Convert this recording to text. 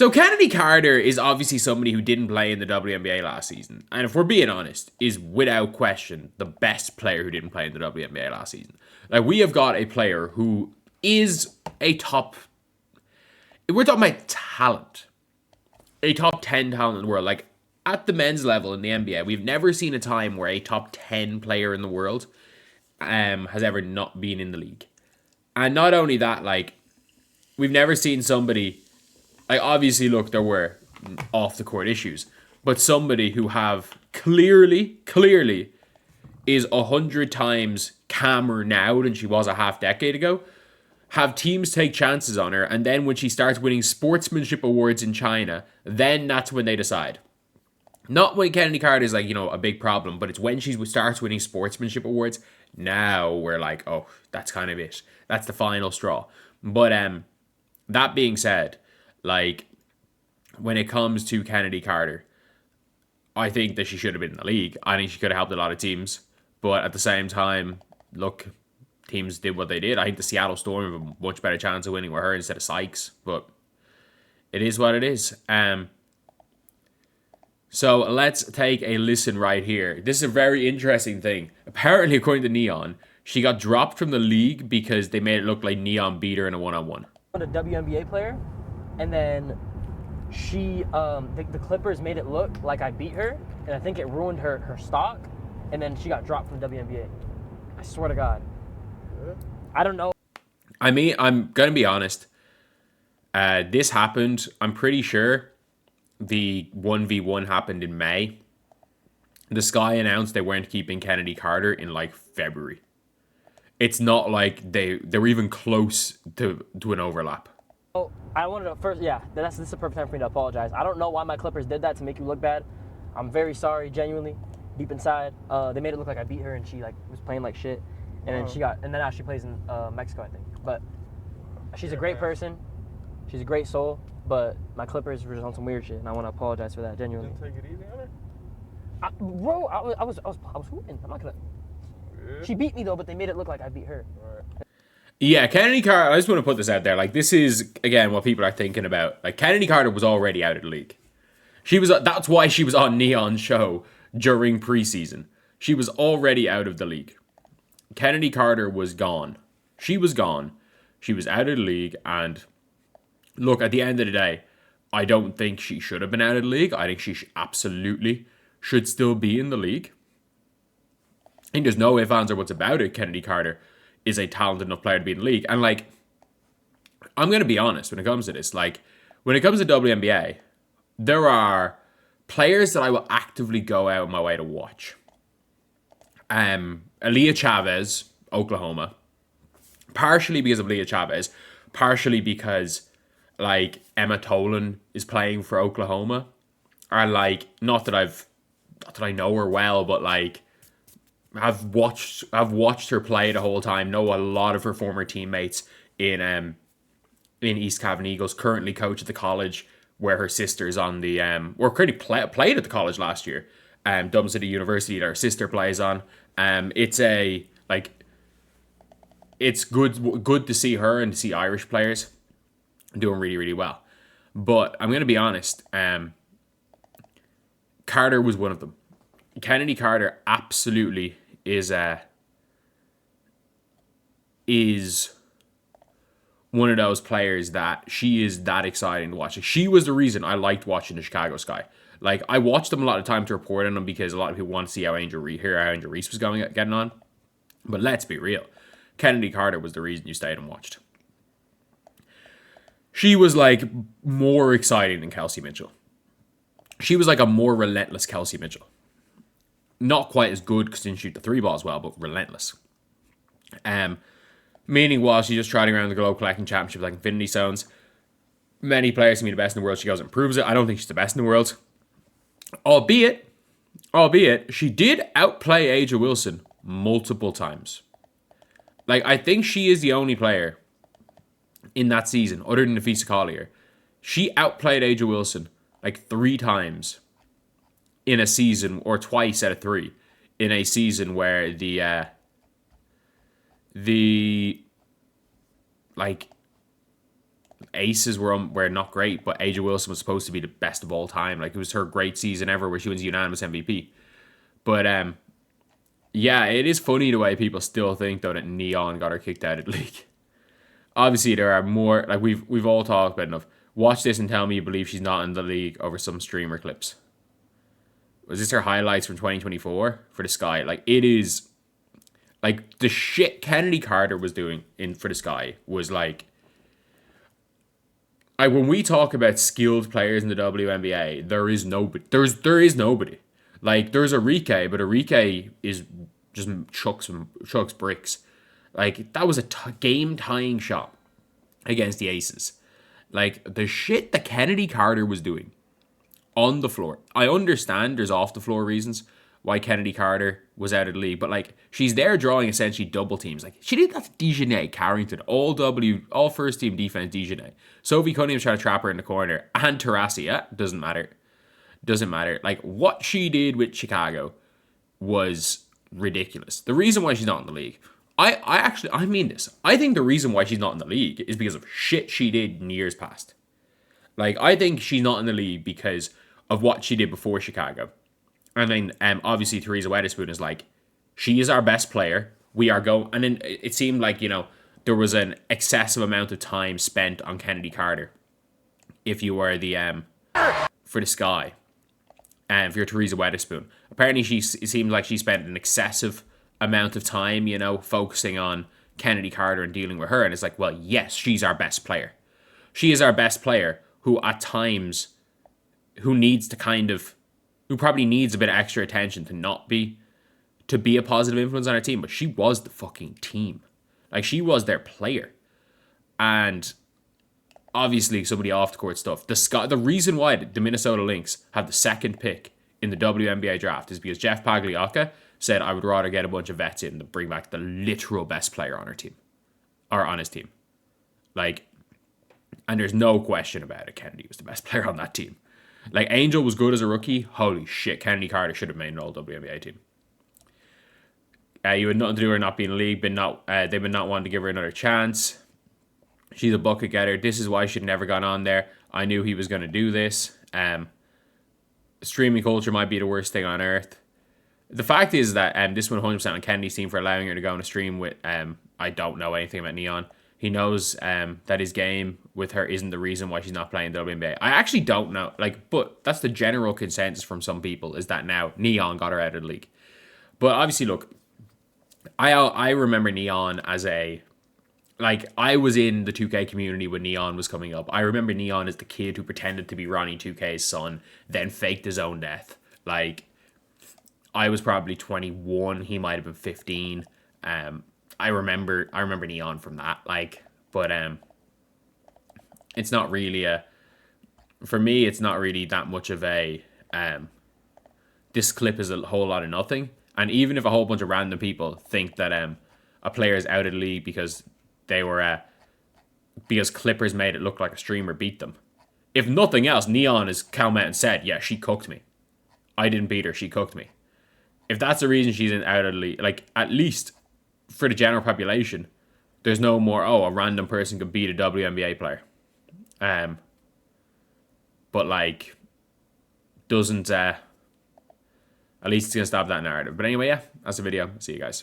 So Kennedy Carter is obviously somebody who didn't play in the WNBA last season. And if we're being honest, is without question the best player who didn't play in the WNBA last season. Like, we have got a player who is a top... We're talking about talent. A top 10 talent in the world. Like, at the men's level in the NBA, we've never seen a time where a top 10 player in the world has ever not been in the league. And not only that, like, we've never seen somebody... Like, obviously, look, there were off-the-court issues. But somebody who have clearly is 100 times calmer now than she was a half-decade ago. Have teams take chances on her. And then when she starts winning sportsmanship awards in China, then that's when they decide. Not when Kennedy Carter is, like, you know, a big problem. But it's when she starts winning sportsmanship awards. Now we're like, oh, that's kind of it. That's the final straw. But that being said... Like, when it comes to Kennedy Carter, I think that she should have been in the league. I think she could have helped a lot of teams. But at the same time, look, teams did what they did. I think the Seattle Storm have a much better chance of winning with her instead of Sykes. But it is what it is. So let's take a listen right here. This is a very interesting thing. Apparently, according to Neon, she got dropped from the league because they made it look like Neon beat her in a one-on-one. A WNBA player. And then she, the Clippers made it look like I beat her, and I think it ruined her stock, and then she got dropped from WNBA. I swear to God. I don't know. I mean, I'm going to be honest. This happened, I'm pretty sure the 1v1 happened in May. The Sky announced they weren't keeping Kennedy Carter in, like, February. It's not like they were even close to an overlap. Oh, I wanted to first, this is a perfect time for me to apologize. I don't know why my Clippers did that to make you look bad. I'm very sorry, genuinely, deep inside. They made it look like I beat her and she like was playing like shit, and then now she plays in Mexico, I think. But she's a great person, she's a great soul. But my Clippers were just on some weird shit, and I want to apologize for that, genuinely. Didn't take it easy on her? Bro, I was hooping. I'm not gonna. Yeah. She beat me though, but they made it look like I beat her. Right. Yeah, Kennedy Carter, I just want to put this out there. Like, this is, again, what people are thinking about. Like, Kennedy Carter was already out of the league. That's why she was on Neon's show during preseason. She was already out of the league. Kennedy Carter was gone. She was gone. She was out of the league. And look, at the end of the day, I don't think she should have been out of the league. I think she absolutely should still be in the league. I think there's no ifs, ands, or what's about it. Kennedy Carter is a talented enough player to be in the league. And, like, I'm going to be honest when it comes to this. Like, when it comes to WNBA, there are players that I will actively go out of my way to watch. Aaliyah Chavez, Oklahoma. Partially because of Aaliyah Chavez. Partially because, like, Emma Tolan is playing for Oklahoma. Or, like, not that I know her well, but, like, I've watched her play the whole time. Know a lot of her former teammates in East Cavan Eagles. Currently coach at the college where her sister's on the currently played at the college last year. Dublin City University that her sister plays on. It's good to see her and to see Irish players doing really, really well. But I'm gonna be honest. Carter was one of them. Kennedy Carter absolutely is one of those players that she is that exciting to watch. She was the reason I liked watching the Chicago Sky. Like, I watched them a lot of time to report on them because a lot of people want to see how Angel Reese was getting on. But let's be real. Kennedy Carter was the reason you stayed and watched. She was, like, more exciting than Kelsey Mitchell. She was like a more relentless Kelsey Mitchell. Not quite as good because she didn't shoot the three ball as well, but relentless. Meaning while she's just trotting around the Globe collecting championships like Infinity Stones, many players can be the best in the world. She goes and proves it. I don't think she's the best in the world. Albeit, she did outplay Angel Wilson multiple times. Like, I think she is the only player in that season, other than Nafisa Collier. She outplayed Angel Wilson like 3 times in a season, or twice out of 3 in a season where aces were not great, but Aja Wilson was supposed to be the best of all time. Like, it was her great season ever where she wins unanimous MVP. But yeah, it is funny the way people still think though that Neon got her kicked out of the league. Obviously, there are more, like we've all talked about enough. Watch this and tell me you believe she's not in the league over some streamer clips. Was this her highlights from 2024 for the Sky? Like, it is, like, the shit Kennedy Carter was doing for the Sky was like when we talk about skilled players in the WNBA, there is nobody. There is nobody. Like, there's Arike, but Arike is just chucks bricks. Like, that was a game-tying shot against the Aces. Like, the shit that Kennedy Carter was doing on the floor. I understand there's off-the-floor reasons why Kennedy Carter was out of the league, but, like, she's there drawing essentially double teams. Like, she did that to Dejanay Carrington, all first-team defense Dejanay. Sophie Cunningham's trying to trap her in the corner, and Taurasi, doesn't matter. Doesn't matter. Like, what she did with Chicago was ridiculous. The reason why she's not in the league, I mean this. I think the reason why she's not in the league is because of shit she did in years past. Like, I think she's not in the league because of what she did before Chicago. And then, obviously, Theresa Weatherspoon is like, she is our best player. We are going... And then it seemed like, there was an excessive amount of time spent on Kennedy Carter if you were the... for the Sky. And for Theresa Weatherspoon. Apparently, it seems like she spent an excessive amount of time, focusing on Kennedy Carter and dealing with her. And it's like, well, yes, she's our best player. She is our best player who at times, who probably needs a bit of extra attention to be a positive influence on her team. But she was the fucking team. Like, she was their player. And obviously, some of the off-the-court stuff. The reason why the Minnesota Lynx have the second pick in the WNBA draft is because Jeff Pagliacca said, I would rather get a bunch of vets in than bring back the literal best player on her team. Or on his team. Like, and there's no question about it. Kennedy was the best player on that team. Like, Angel was good as a rookie. Holy shit, Kennedy Carter should have made an all-WNBA team. You had nothing to do with her not being in the league. They've been not wanting to give her another chance. She's a bucket getter. This is why she'd never gone on there. I knew he was going to do this. Streaming culture might be the worst thing on earth. The fact is that this went 100% on Kennedy's team for allowing her to go on a stream with... I don't know anything about Neon. He knows that his game with her isn't the reason why she's not playing the WNBA. I actually don't know. But that's the general consensus from some people, is that now Neon got her out of the league. But obviously, look, I remember Neon as a... Like, I was in the 2K community when Neon was coming up. I remember Neon as the kid who pretended to be Ronnie 2K's son, then faked his own death. Like, I was probably 21. He might have been 15. I remember Neon from that. Like, but it's not really for me, it's not really that much of a... this clip is a whole lot of nothing. And even if a whole bunch of random people think that a player is out of the league because they were because Clippers made it look like a streamer beat them. If nothing else, Neon has come out and said, yeah, she cooked me. I didn't beat her, she cooked me. If that's the reason she's out of the league, like, at least for the general population, there's no more, a random person could beat a WNBA player. But, like, doesn't, at least it's going to stop that narrative. But anyway, yeah, that's the video. See you guys.